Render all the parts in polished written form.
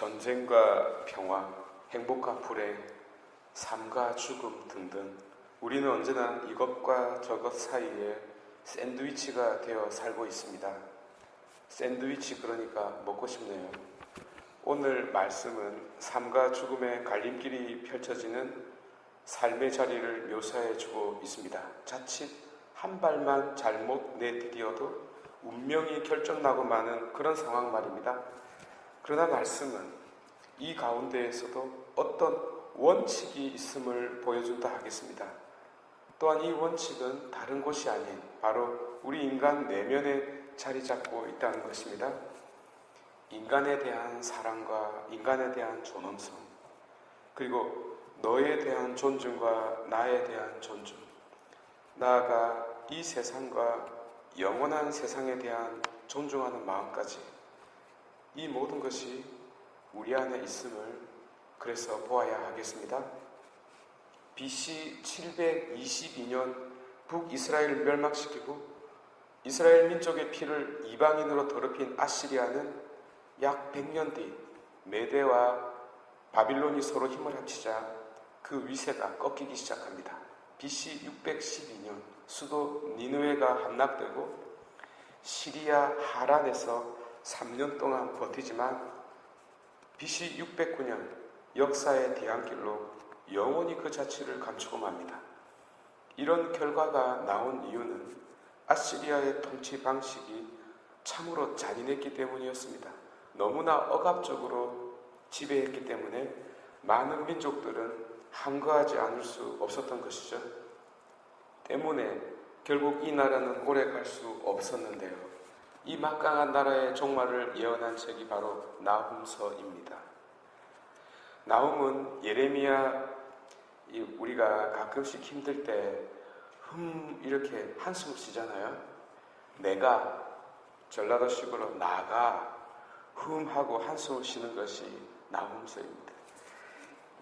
전쟁과 평화, 행복과 불행, 삶과 죽음 등등 우리는 언제나 이것과 저것 사이에 샌드위치가 되어 살고 있습니다. 샌드위치 그러니까 먹고 싶네요. 오늘 말씀은 삶과 죽음의 갈림길이 펼쳐지는 삶의 자리를 묘사해 주고 있습니다. 자칫 한 발만 잘못 내디뎌도 운명이 결정나고 마는 그런 상황 말입니다. 그러나 말씀은 이 가운데에서도 어떤 원칙이 있음을 보여준다 하겠습니다. 또한 이 원칙은 다른 곳이 아닌 바로 우리 인간 내면에 자리 잡고 있다는 것입니다. 인간에 대한 사랑과 인간에 대한 존엄성, 그리고 너에 대한 존중과 나에 대한 존중, 나아가 이 세상과 영원한 세상에 대한 존중하는 마음까지, 이 모든 것이 우리 안에 있음을 그래서 보아야 하겠습니다. BC 722년 북이스라엘을 멸망시키고 이스라엘 민족의 피를 이방인으로 더럽힌 아시리아는 약 100년 뒤 메대와 바빌론이 서로 힘을 합치자 그 위세가 꺾이기 시작합니다. BC 612년 수도 니느웨가 함락되고 시리아 하란에서 3년 동안 버티지만 BC 609년 역사의 뒤안길로 영원히 그 자취를 감추고 맙니다. 이런 결과가 나온 이유는 아시리아의 통치 방식이 참으로 잔인했기 때문이었습니다. 너무나 억압적으로 지배했기 때문에 많은 민족들은 항거하지 않을 수 없었던 것이죠. 때문에 결국 이 나라는 오래 갈 수 없었는데요. 이 막강한 나라의 종말을 예언한 책이 바로 나훔서입니다. 나훔은 예레미야, 우리가 가끔씩 힘들 때 이렇게 한숨을 쉬잖아요. 내가 전라도식으로 나가 하고 한숨을 쉬는 것이 나훔서입니다.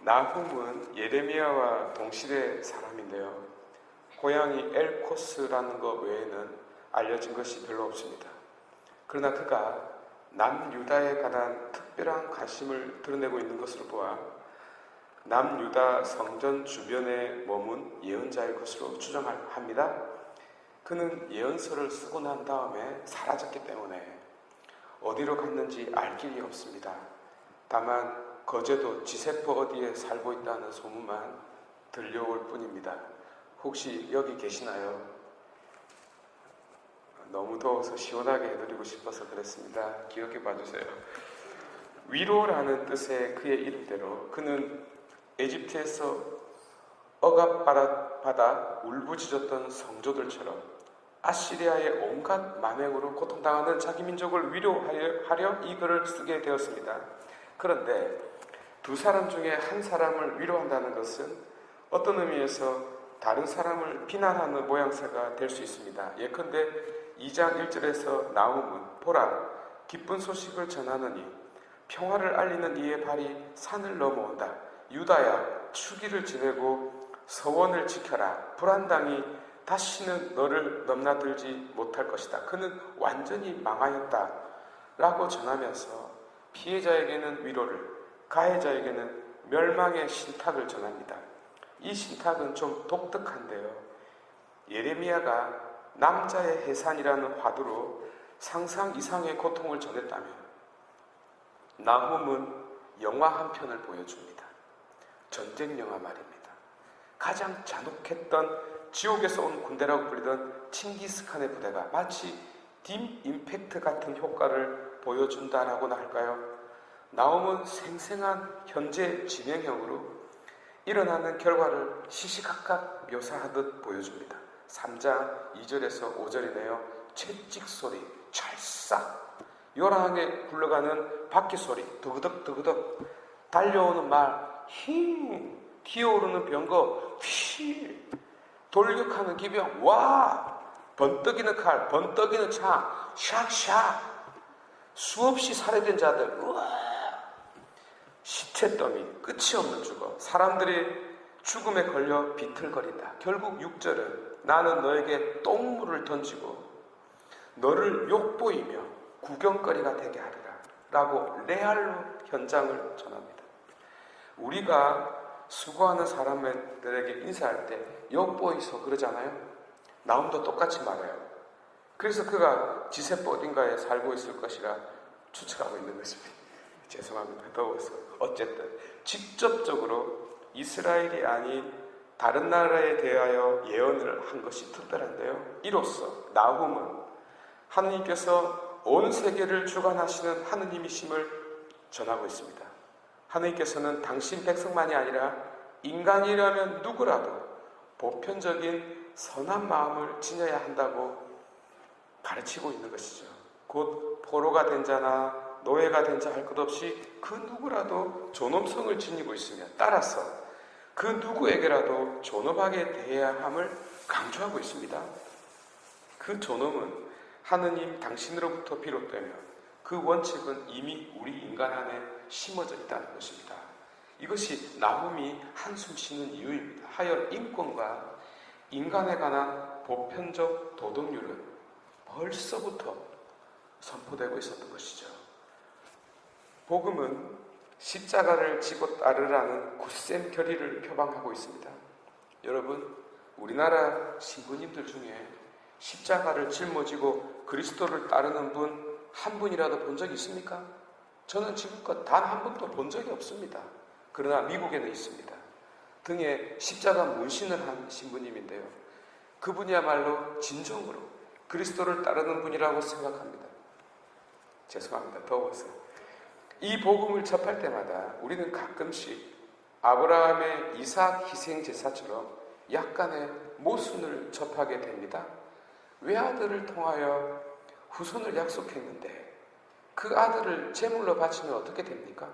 나훔은 예레미야와 동시대 사람인데요. 고향이 엘코스라는 것 외에는 알려진 것이 별로 없습니다. 그러나 그가 남유다에 관한 특별한 관심을 드러내고 있는 것으로 보아 남유다 성전 주변에 머문 예언자일 것으로 추정합니다. 그는 예언서를 쓰고 난 다음에 사라졌기 때문에 어디로 갔는지 알 길이 없습니다. 다만 거제도 지세포 어디에 살고 있다는 소문만 들려올 뿐입니다. 혹시 여기 계시나요? 너무 더워서 시원하게 해드리고 싶어서 그랬습니다. 기억해 봐주세요. 위로라는 뜻의 그의 이름대로 그는 에집트에서 억압받아 울부짖었던 성조들처럼 아시리아의 온갖 만행으로 고통당하는 자기 민족을 위로하려 이 글을 쓰게 되었습니다. 그런데 두 사람 중에 한 사람을 위로한다는 것은 어떤 의미에서 다른 사람을 비난하는 모양새가 될 수 있습니다. 예컨대 2장 1절에서 나훔은 보라 기쁜 소식을 전하느니 평화를 알리는 이의 발이 산을 넘어온다. 유다야 추기를 지내고 서원을 지켜라. 불안당이 다시는 너를 넘나들지 못할 것이다. 그는 완전히 망하였다 라고 전하면서 피해자에게는 위로를, 가해자에게는 멸망의 신탁을 전합니다. 이 신탁은 좀 독특한데요. 예레미야가 남자의 해산이라는 화두로 상상 이상의 고통을 전했다면 나훔은 영화 한 편을 보여줍니다. 전쟁 영화 말입니다. 가장 잔혹했던 지옥에서 온 군대라고 불리던 칭기스칸의 부대가 마치 딥 임팩트 같은 효과를 보여준다라고나 할까요? 나훔은 생생한 현재 진행형으로 일어나는 결과를 시시각각 묘사하듯 보여줍니다. 3장 2절에서 5절이네요. 채찍 소리, 찰싹, 요란하게 굴러가는 바퀴 소리, 드그덕, 달려오는 말, 기어오르는 병거, 돌격하는 기병, 와, 번뜩이는 칼, 번뜩이는 창, 샥샥, 수없이 살해된 자들, 우와, 시체 더미, 끝이 없는 죽어, 사람들이 죽음에 걸려 비틀거린다. 결국 6절은 나는 너에게 똥물을 던지고 너를 욕보이며 구경거리가 되게 하리라. 라고 레알로 현장을 전합니다. 우리가 수고하는 사람들에게 인사할 때 욕보이소 그러잖아요. 나움도 똑같이 말해요. 그래서 그가 지세포 어딘가에 살고 있을 것이라 추측하고 있는 것입니다. 죄송합니다. 더워서. 어쨌든 직접적으로 이스라엘이 아닌 다른 나라에 대하여 예언을 한 것이 특별한데요. 이로써 나훔은 하느님께서 온 세계를 주관하시는 하느님이심을 전하고 있습니다. 하느님께서는 당신 백성만이 아니라 인간이라면 누구라도 보편적인 선한 마음을 지녀야 한다고 가르치고 있는 것이죠. 곧 포로가 된 자나 노예가 된 자 할 것 없이 그 누구라도 존엄성을 지니고 있으며 따라서 그 누구에게라도 존엄하게 대해야 함을 강조하고 있습니다. 그 존엄은 하느님 당신으로부터 비롯되며 그 원칙은 이미 우리 인간 안에 심어져 있다는 것입니다. 이것이 나훔이 한숨 쉬는 이유입니다. 하여 인권과 인간에 관한 보편적 도덕률은 벌써부터 선포되고 있었던 것이죠. 복음은 십자가를 지고 따르라는 굳센 결의를 표방하고 있습니다. 여러분, 우리나라 신부님들 중에 십자가를 짊어지고 그리스도를 따르는 분 한 분이라도 본 적이 있습니까? 저는 지금껏 단 한 번도 본 적이 없습니다. 그러나 미국에는 있습니다. 등에 십자가 문신을 한 신부님인데요. 그분이야말로 진정으로 그리스도를 따르는 분이라고 생각합니다. 죄송합니다. 더워서. 이 복음을 접할 때마다 우리는 가끔씩 아브라함의 이삭 희생 제사처럼 약간의 모순을 접하게 됩니다. 외아들을 통하여 후손을 약속했는데 그 아들을 제물로 바치면 어떻게 됩니까?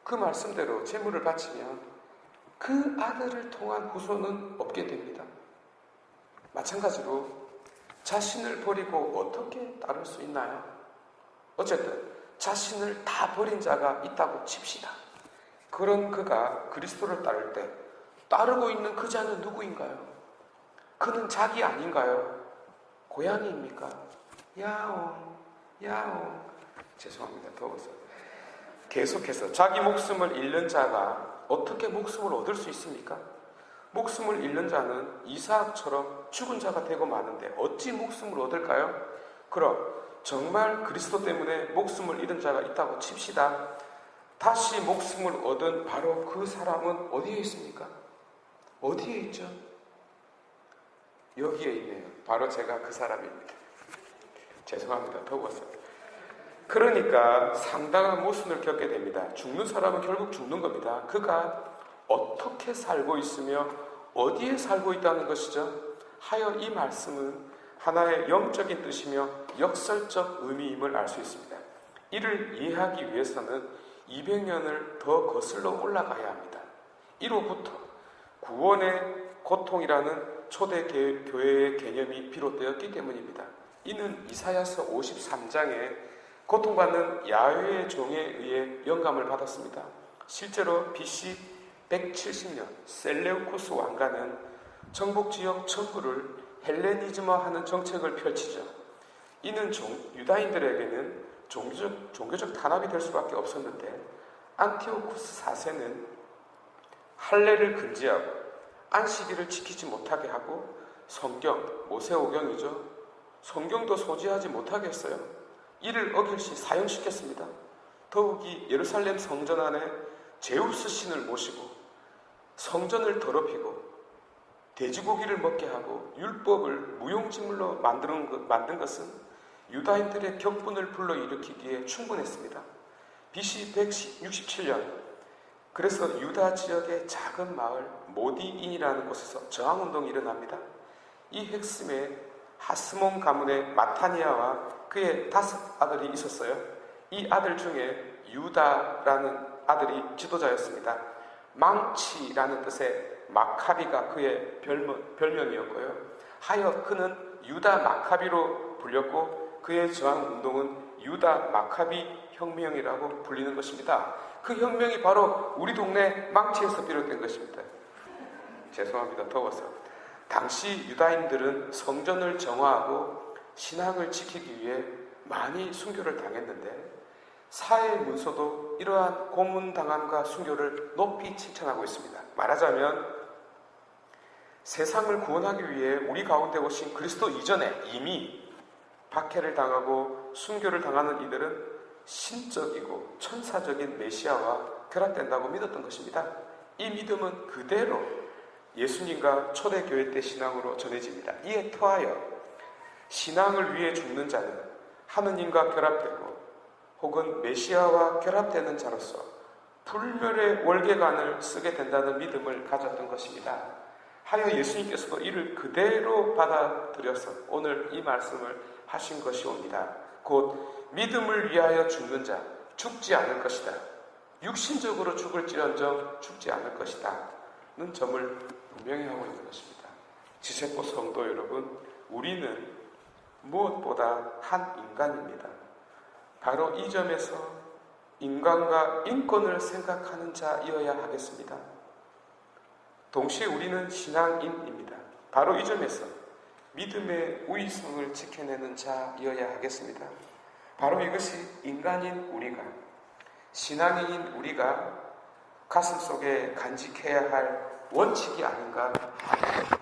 그 말씀대로 제물을 바치면 그 아들을 통한 후손은 없게 됩니다. 마찬가지로 자신을 버리고 어떻게 따를 수 있나요? 어쨌든 자신을 다 버린 자가 있다고 칩시다. 그런 그가 그리스도를 따를 때 따르고 있는 그 자는 누구인가요? 그는 자기 아닌가요? 고양이입니까? 야옹, 야옹. 죄송합니다. 더워서. 계속해서 자기 목숨을 잃는 자가 어떻게 목숨을 얻을 수 있습니까? 목숨을 잃는 자는 이삭처럼 죽은 자가 되고 마는데 어찌 목숨을 얻을까요? 그럼 정말 그리스도 때문에 목숨을 잃은 자가 있다고 칩시다. 다시 목숨을 얻은 바로 그 사람은 어디에 있습니까? 어디에 있죠? 여기에 있네요. 바로 제가 그 사람입니다. 죄송합니다. 더워서. 그러니까 상당한 모순을 겪게 됩니다. 죽는 사람은 결국 죽는 겁니다. 그가 어떻게 살고 있으며 어디에 살고 있다는 것이죠. 하여 이 말씀은 하나의 영적인 뜻이며 역설적 의미임을 알 수 있습니다. 이를 이해하기 위해서는 200년을 더 거슬러 올라가야 합니다. 이로부터 구원의 고통이라는 초대 교회의 개념이 비롯되었기 때문입니다. 이는 이사야서 53장에 고통받는 야훼의 종에 의해 영감을 받았습니다. 실제로 BC 170년 셀레우쿠스 왕가는 정복지역 전부를 헬레니즘화하는 정책을 펼치죠. 이는 유다인들에게는 종교적 탄압이 될 수밖에 없었는데 안티오쿠스 4세는 할례를 금지하고 안식일을 지키지 못하게 하고 성경, 모세오경이죠. 성경도 소지하지 못하게 했어요. 이를 어길 시 사형시켰습니다. 더욱이 예루살렘 성전 안에 제우스 신을 모시고 성전을 더럽히고 돼지고기를 먹게 하고 율법을 무용지물로 만든 것은 유다인들의 격분을 불러일으키기에 충분했습니다. BC 167년 그래서 유다 지역의 작은 마을 모디인이라는 곳에서 저항운동이 일어납니다. 이 핵심에 하스몬 가문의 마타니아와 그의 5 아들이 있었어요. 이 아들 중에 유다라는 아들이 지도자였습니다. 망치라는 뜻의 마카비가 그의 별명이었고요. 하여 그는 유다 마카비로 불렸고 그의 저항운동은 유다 마카비 혁명이라고 불리는 것입니다. 그 혁명이 바로 우리 동네 망치에서 비롯된 것입니다. 죄송합니다. 더워서. 당시 유다인들은 성전을 정화하고 신앙을 지키기 위해 많이 순교를 당했는데 사회 문서도 이러한 고문당함과 순교를 높이 칭찬하고 있습니다. 말하자면 세상을 구원하기 위해 우리 가운데 오신 그리스도 이전에 이미 박해를 당하고 순교를 당하는 이들은 신적이고 천사적인 메시아와 결합된다고 믿었던 것입니다. 이 믿음은 그대로 예수님과 초대교회 때 신앙으로 전해집니다. 이에 토하여 신앙을 위해 죽는 자는 하느님과 결합되고 혹은 메시아와 결합되는 자로서 불멸의 월계관을 쓰게 된다는 믿음을 가졌던 것입니다. 하여 예수님께서도 이를 그대로 받아들여서 오늘 이 말씀을 하신 것이옵니다. 곧 믿음을 위하여 죽는 자 죽지 않을 것이다. 육신적으로 죽을지언정 죽지 않을 것이다 는 점을 분명히 하고 있는 것입니다. 지세포 성도 여러분, 우리는 무엇보다 한 인간입니다. 바로 이 점에서 인간과 인권을 생각하는 자이어야 하겠습니다. 동시에 우리는 신앙인입니다. 바로 이 점에서 믿음의 우위성을 지켜내는 자이어야 하겠습니다. 바로 이것이 인간인 우리가, 신앙인인 우리가 가슴속에 간직해야 할 원칙이 아닌가 합니다.